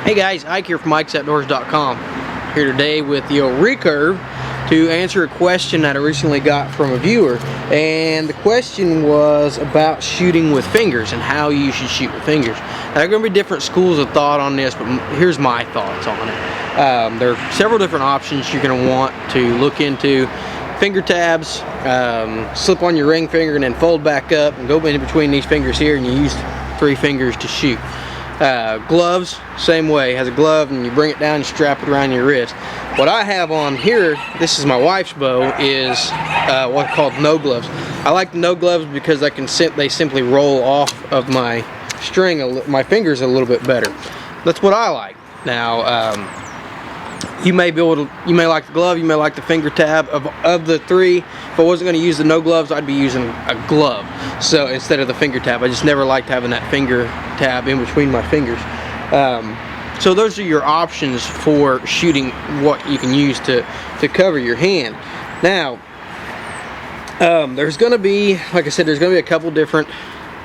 Hey guys, Ike here from IkesOutdoors.com. Here today with the old recurve to answer a question that I recently got from a viewer. And the question was about shooting with fingers and how you should shoot with fingers. Now, there are going to be different schools of thought on this, but here's my thoughts on it. There are several different options you're going to want to look into. Finger tabs, slip on your ring finger and then fold back up and go in between these fingers here, and you use 3 fingers to shoot. Gloves, same way, has a glove and you bring it down and strap it around your wrist. What I have on here, this is my wife's bow, is what's called no gloves. I like the no gloves because they simply roll off of my string, my fingers a little bit better. That's what I like. Now, you may like the glove, you may like the finger tab. Of the 3, if I wasn't going to use the no gloves, I'd be using a glove. So instead of the finger tab, I just never liked having that finger tab in between my fingers. So those are your options for shooting, what you can use to cover your hand. Now, there's going to be, like I said, there's going to be a couple different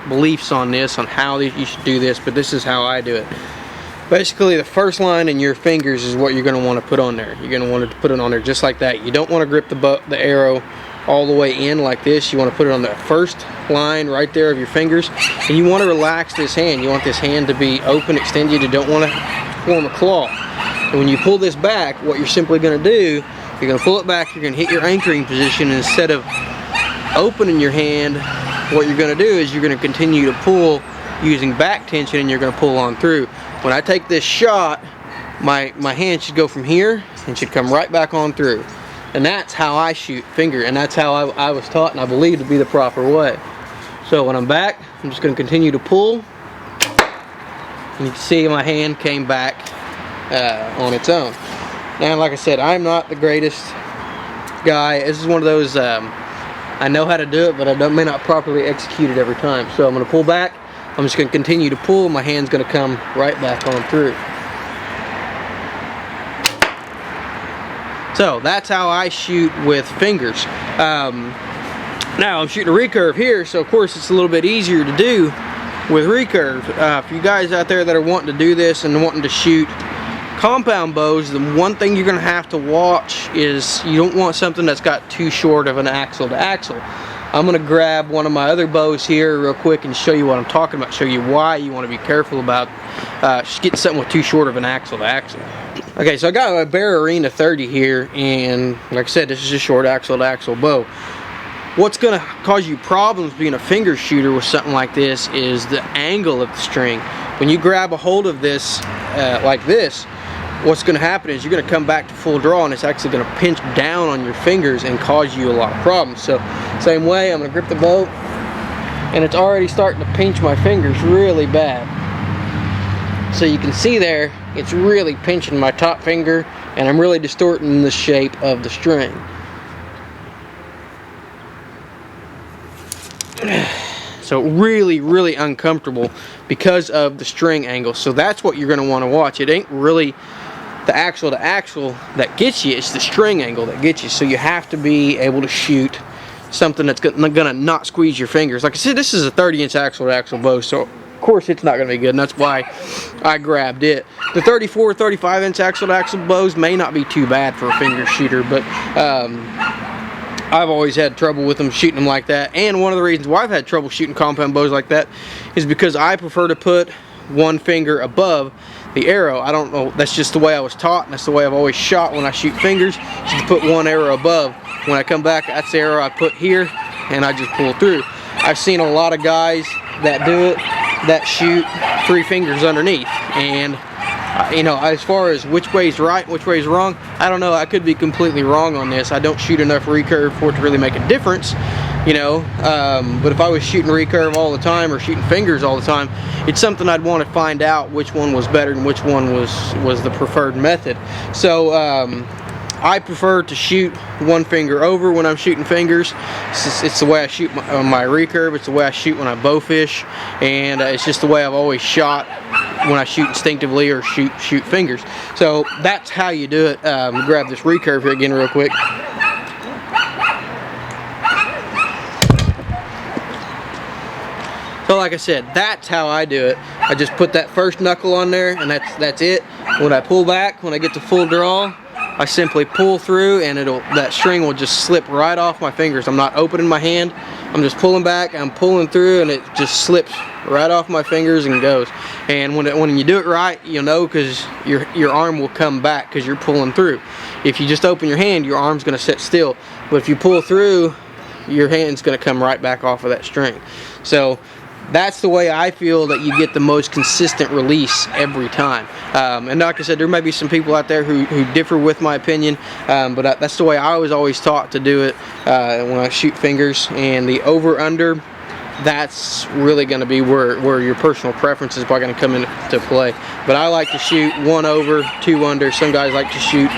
beliefs on this, on how you should do this, but this is how I do it. Basically, the first line in your fingers is what you're going to want to put on there. You're going to want to put it on there just like that. You don't want to grip the arrow all the way in like this. You want to put it on the first line right there of your fingers, and you want to relax this hand. You want this hand to be open, extended. You don't want to form a claw. And when you pull this back, what you're simply going to do, you're going to pull it back, you're going to hit your anchoring position, and instead of opening your hand, what you're going to do is you're going to continue to pull using back tension, and you're going to pull on through. When I take this shot, my hand should go from here and should come right back on through. And that's how I shoot finger, and that's how I was taught and I believe to be the proper way. So when I'm back, I'm just going to continue to pull, and you can see my hand came back on its own. Now, like I said, I'm not the greatest guy. This is one of those, I know how to do it, but I may not properly execute it every time. So I'm going to pull back. I'm just going to continue to pull. My hand's going to come right back on through. So that's how I shoot with fingers. Now I'm shooting a recurve here, so of course it's a little bit easier to do with recurve. For you guys out there that are wanting to do this and wanting to shoot compound bows, the one thing you're going to have to watch is you don't want something that's got too short of an axle to axle. I'm going to grab one of my other bows here real quick and show you what I'm talking about, show you why you want to be careful about getting something with too short of an axle to axle. Okay, so I got a Bear Arena 30 here, and like I said, this is a short axle to axle bow. What's going to cause you problems being a finger shooter with something like this is the angle of the string. When you grab a hold of this like this, what's going to happen is you're going to come back to full draw, and it's actually going to pinch down on your fingers and cause you a lot of problems. So same way, I'm going to grip the bow, and it's already starting to pinch my fingers really bad. So you can see there, it's really pinching my top finger, and I'm really distorting the shape of the string. So really, really uncomfortable because of the string angle. So that's what you're going to want to watch. It ain't really the axle to axle that gets you, it's the string angle that gets you. So you have to be able to shoot something that's gonna not squeeze your fingers. Like I said, this is a 30-inch axle to axle bow, so of course it's not gonna be good, and that's why I grabbed it. The 34, 35-inch axle to axle bows may not be too bad for a finger shooter, but I've always had trouble with them, shooting them like that. And one of the reasons why I've had trouble shooting compound bows like that is because I prefer to put one finger above the arrow. I don't know, that's just the way I was taught, and that's the way I've always shot when I shoot fingers, is to put one arrow above. When I come back, that's the arrow I put here, and I just pull through. I've seen a lot of guys that do it, that shoot 3 fingers underneath, and you know, as far as which way's right, which way's wrong, I don't know. I could be completely wrong on this. I don't shoot enough recurve for it to really make a difference, you know. But if I was shooting recurve all the time or shooting fingers all the time, it's something I'd want to find out which one was better and which one was the preferred method. So I prefer to shoot one finger over when I'm shooting fingers. It's the way I shoot my recurve. It's the way I shoot when I bow fish, and it's just the way I've always shot when I shoot instinctively or shoot fingers. So that's how you do it. Grab this recurve here again real quick. So like I said, that's how I do it. I just put that first knuckle on there, and that's it. When I pull back, when I get to full draw, I simply pull through, and that string will just slip right off my fingers. I'm not opening my hand. I'm just pulling back, I'm pulling through, and it just slips right off my fingers and goes. And when you do it right, you'll know, because your arm will come back because you're pulling through. If you just open your hand, your arm's going to sit still. But if you pull through, your hand's going to come right back off of that string. So that's the way I feel that you get the most consistent release every time. And like I said, there may be some people out there who differ with my opinion, but that's the way I was always taught to do it when I shoot fingers. And the over-under, that's really going to be where your personal preference is probably going to come into play. But I like to shoot 1 over, 2 under. Some guys like to shoot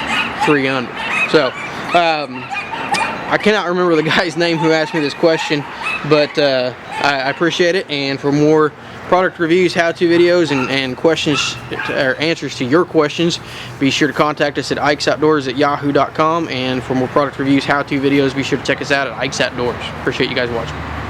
3 under. So I cannot remember the guy's name who asked me this question, but I appreciate it. And for more product reviews, how-to videos, and questions or answers to your questions, be sure to contact us at ikesoutdoors@yahoo.com. And for more product reviews, how-to videos, be sure to check us out at Ike's Outdoors. Appreciate you guys watching.